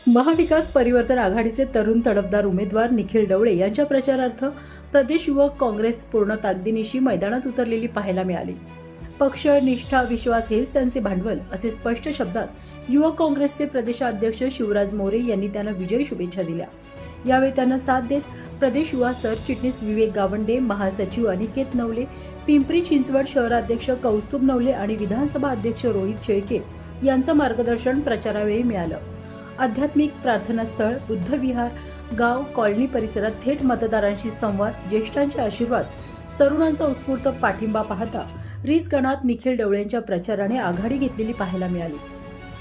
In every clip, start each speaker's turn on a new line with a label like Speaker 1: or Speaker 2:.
Speaker 1: महाविकास परिवर्तन आघाडीचे तरुण तडफदार उमेदवार निखिल डवळे यांच्या प्रचारार्थ प्रदेश युवक काँग्रेस पूर्ण ताकदीनिशी मैदानात उतरलेली पाहायला मिळाली। पक्ष, निष्ठा, विश्वास हेच त्यांचे भांडवल असे स्पष्ट शब्दात युवक काँग्रेसचे प्रदेशाध्यक्ष शिवराज मोरे यांनी त्यांना विजयी शुभेच्छा दिल्या। यावेळी त्यांना साथ देत प्रदेश युवा सरचिटणीस विवेक गावंडे, महासचिव अनिकेत नवले, पिंपरी चिंचवड शहराध्यक्ष कौस्तुभ नवले आणि विधानसभा अध्यक्ष रोहित शेळके यांचं मार्गदर्शन प्रचारावेळी मिळालं। आध्यात्मिक प्रार्थनास्थळ, बुद्धविहार, गाव, कॉलनी परिसरात थेट मतदारांशी संवाद, ज्येष्ठांचे आशीर्वाद, तरुणांचा उत्स्फूर्त पाठिंबा पाहता रीस गणात निखिल डवळेंच्या प्रचाराने आघाडी घेतलेली पाहायला मिळाली।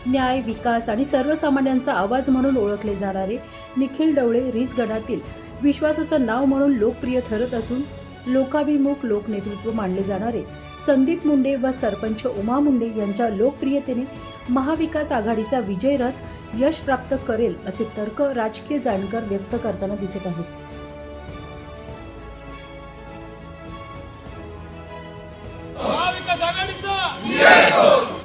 Speaker 1: न्याय, विकास आणि सर्वसामान्यांचा आवाज म्हणून ओळखले जाणारे निखिल डवळे रीस गणातील विश्वासाचं नाव म्हणून लोकप्रिय ठरत असून लोकाभिमुख लोकनेतृत्व मानले जाणारे संदीप मुंडे व सरपंच उमा मुंडे यांच्या लोकप्रियतेने महाविकास आघाडीचा विजय रथ यश प्राप्त करेल असे तर्क राजकीय जाणकार व्यक्त करताना दिसत आहेत।
Speaker 2: महाविकास आघाडीचा विजय हो।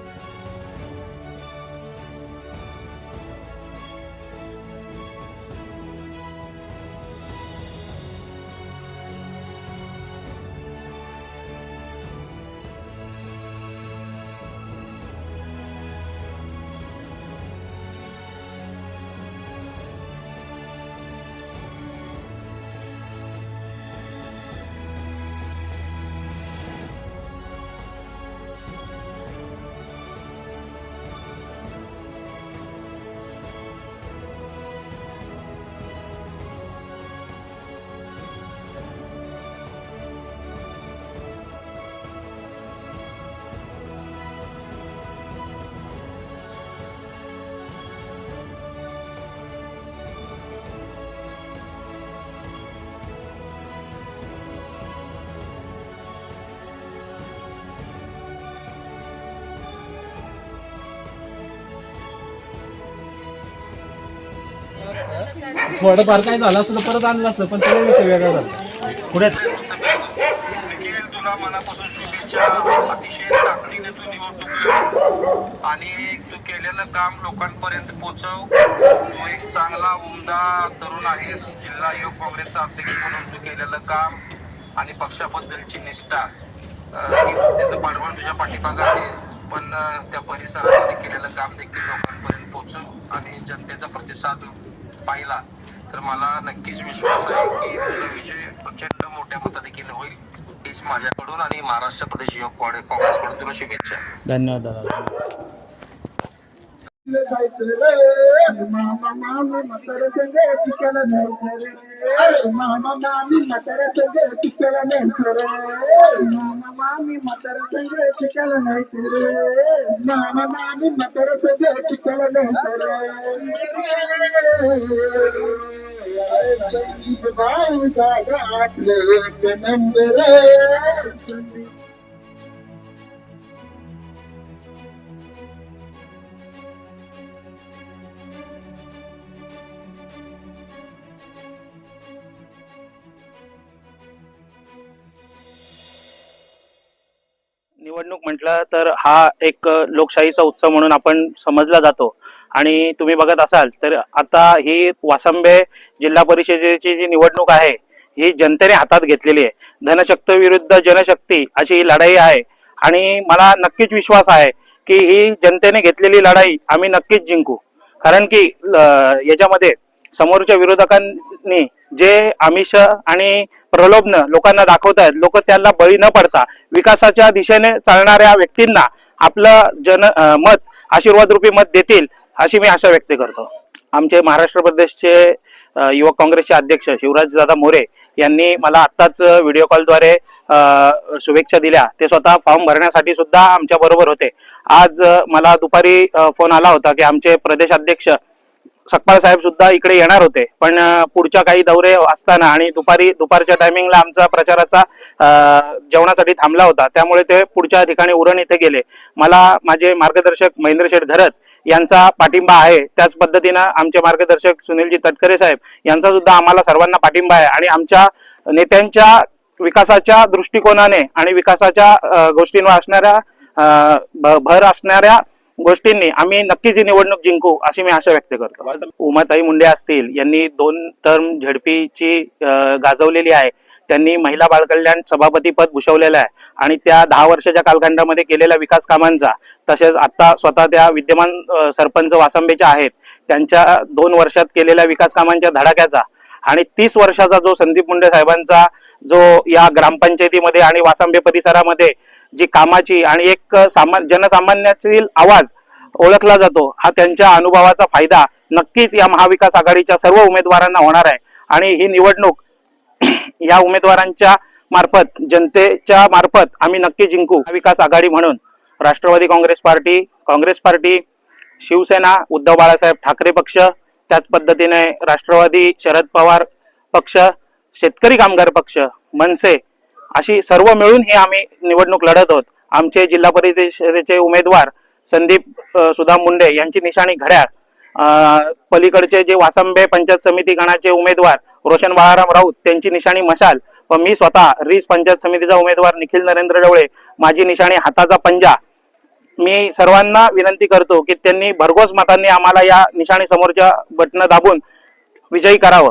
Speaker 3: थोडंफार काय झालं असतं परत आणलं असतं, पण तो विषय वेगळा झाला पुढे।
Speaker 4: तुला मनापासून शुभेच्छा। अतिशय ताकदीने तू निवडणूक आणि तू केलेलं काम लोकांपर्यंत पोहोचव। तू एक चांगला उमदा तरुण आहेस। जिल्हा युवक काँग्रेसचा अध्यक्ष म्हणून तू केलेलं काम आणि पक्षाबद्दलची निष्ठा, त्याचं पाठबळ तुझ्या पाठीमागे आहे। पण त्या परिसरामध्ये केलेलं काम देखील लोकांपर्यंत पोहोचव आणि जनतेचा प्रतिसाद पाहिला तर मला नक्कीच विश्वास आहे की तुझा विजय प्रचंड मोठ्या मताधिक्याने होईल। हीच माझ्याकडून आणि महाराष्ट्र प्रदेश युवक काँग्रेसकडून तुला शुभेच्छा।
Speaker 3: धन्यवाद दादा।
Speaker 5: निवडणूक म्हटलं तर हा एक लोकशाहीचा उत्सव म्हणून आपण समजला जातो आणि तुम्ही बघत असाल तर आता ही वासंबे जिल्हा परिषदेची जी निवडणूक आहे ही जनतेने हातात घेतलेली आहे। धनशक्ती विरुद्ध जनशक्ती अशी ही लढाई आहे आणि मला नक्कीच विश्वास आहे की ही जनतेने घेतलेली लढाई आम्ही नक्कीच जिंकू। कारण की याच्यामध्ये समोरच्या विरोधकांनी जे आमिष आणि प्रलोभन लोकांना दाखवतायत, लोक त्याला बळी न पडता विकासाच्या दिशेने चालणाऱ्या व्यक्तींना आपलं मत, आशीर्वाद रूपी मत देतील अशी मी आशा व्यक्त करतो। आमचे महाराष्ट्र प्रदेशचे युवक काँग्रेसचे अध्यक्ष शिवराज दादा मोरे यांनी मला आत्ताच व्हिडिओ कॉलद्वारे शुभेच्छा दिल्या। ते स्वतः फॉर्म भरण्यासाठी सुद्धा आमच्या बरोबर होते। आज मला दुपारी फोन आला होता की आमचे प्रदेश अध्यक्ष सकपाळ साहेब सुद्धा इकडे येणार होते, पण पुढच्या काही दौरे असताना आणि दुपारच्या टायमिंगला आमचा प्रचाराचा जेवणासाठी थांबला होता, त्यामुळे ते पुढच्या ठिकाणी उरण इथे गेले। मला माझे मार्गदर्शक महेंद्र शेठ धरत यांचा पाठिंबा आहे, त्याच पद्धतीने आमचे मार्गदर्शक सुनीलजी तटकरे साहेब यांचा सुद्धा आम्हाला सर्वांना पाठिंबा आहे आणि आमच्या नेत्यांच्या विकासाच्या दृष्टिकोनाने आणि विकासाच्या गोष्टींवर असणाऱ्या भर असणाऱ्या गोष्टींनी आम्ही नक्कीच ही निवडणूक जिंकू अशी मी आशा व्यक्त करतो. उमाताई मुंडे असतील, यांनी 2 टर्म झडपीची गाजवलेली आहे. त्यांनी महिला बालकल्याण सभापती पद भूषवलेलं आहे आणि त्या 10 वर्षाच्या कालखंडामध्ये केलेल्या विकास कामांचा, तसेच आता स्वतः त्या विद्यमान सरपंच वासंबेच्या आहेत, त्यांच्या 2 वर्षात केलेल्या विकास कामांच्या धडाक्याचा आणि 30 वर्षाचा जो संदीप मुंडे साहेबांचा जो या ग्रामपंचायतीमध्ये आणि वासंबे परिसरामध्ये जी कामाची आणि एक जनसामान्यातील आवाज ओळखला जातो, हा त्यांच्या अनुभवाचा फायदा नक्कीच या महाविकास आघाडीच्या सर्व उमेदवारांना होणार आहे. आणि ही निवडणूक या उमेदवारांच्या मार्फत, जनतेच्या मार्फत आम्ही नक्की जिंकू. महाविकास आघाडी म्हणून राष्ट्रवादी काँग्रेस पार्टी, शिवसेना, उद्धव बाळासाहेब ठाकरे पक्ष, त्याच पद्धतीने राष्ट्रवादी शरद पवार पक्ष, शेतकरी कामगार पक्ष, मनसे अशी सर्व मिळून ही आम्ही निवडणूक लढत आहोत. आमचे जिल्हा परिषदेचे उमेदवार संदीप सुदाम मुंडे यांची निशाणी घड्याळ, पलीकडचे जे वासंबे पंचायत समिती गणाचे उमेदवार रोशन बाळाराम राऊत त्यांची निशाणी मशाल, व मी स्वतः रीस पंचायत समितीचा उमेदवार निखिल नरेंद्र डवळे, माझी निशाणी हाताचा पंजा. मी सर्वांना विनंती करतो की त्यांनी भरघोस मतांनी आम्हाला या निशाणी समोरच्या बटन दाबून विजयी करावं.